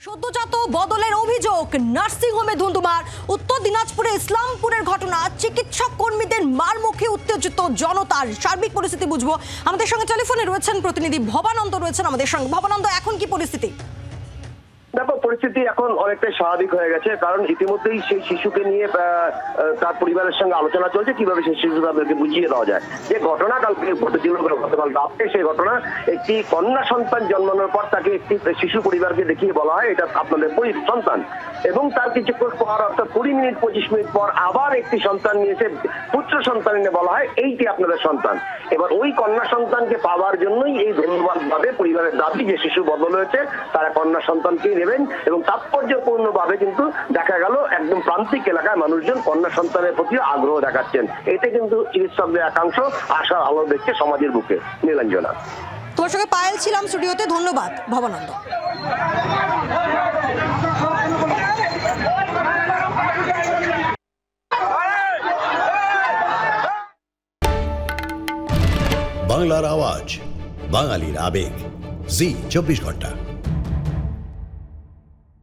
সদ্যজাত বদলের অভিযোগ, নার্সিংহোমে ধুন্ধুমার। উত্তর দিনাজপুরে ইসলামপুরের ঘটনা, চিকিৎসক কর্মীদের মারমুখী উত্তেজিত জনতার। সার্বিক পরিস্থিতি বুঝবো। আমাদের সঙ্গে টেলিফোনে রয়েছেন প্রতিনিধি ভবানন্দ রয়েছেন আমাদের সঙ্গে। ভবানন্দ, এখন কি পরিস্থিতি? দেখো, পরিস্থিতি এখন অনেকটাই স্বাভাবিক হয়ে গেছে, কারণ ইতিমধ্যেই সেই শিশুকে নিয়ে তার পরিবারের সঙ্গে আলোচনা চলছে কিভাবে সেই শিশু তাদেরকে বুঝিয়ে দেওয়া যায়। যে ঘটনা কালকে ঘটেছিল, গতকাল রাতে সেই ঘটনা, একটি কন্যা সন্তান জন্মানোর পর তাকে একটি শিশু পরিবারকে দেখিয়ে বলা হয় এটা আপনাদের সন্তান, এবং তার কিছুক্ষণ পর অর্থাৎ 20 মিনিট 25 মিনিট পর আবার একটি সন্তান নিয়েছে, পুত্র সন্তান এনে বলা হয় এইটি আপনাদের সন্তান। এবার ওই কন্যা সন্তানকে পাওয়ার জন্যই এই ধন্যবাদ ভাবে পরিবারের দাবি যে শিশু বদল হয়েছে, তারা কন্যা সন্তানকেই নেবেন। এবং তাৎপর্যপূর্ণ ভাবে কিন্তু দেখা গেল একদম প্রান্তিক এলাকায় মানুষজন কন্যা সন্তানের প্রতি আগ্রহ দেখাচ্ছেন। এতে কিন্তু চিকিৎসকদের একাংশ আশার আলো দেখছে সমাজের বুকে। নীলাঞ্জনা, তোমার সঙ্গে পায়েল ছিলাম স্টুডিওতে। ধন্যবাদ ভবানন্দ। বাংলার আওয়াজ, বাঙালির আবেগ, জি 24 ঘন্টা।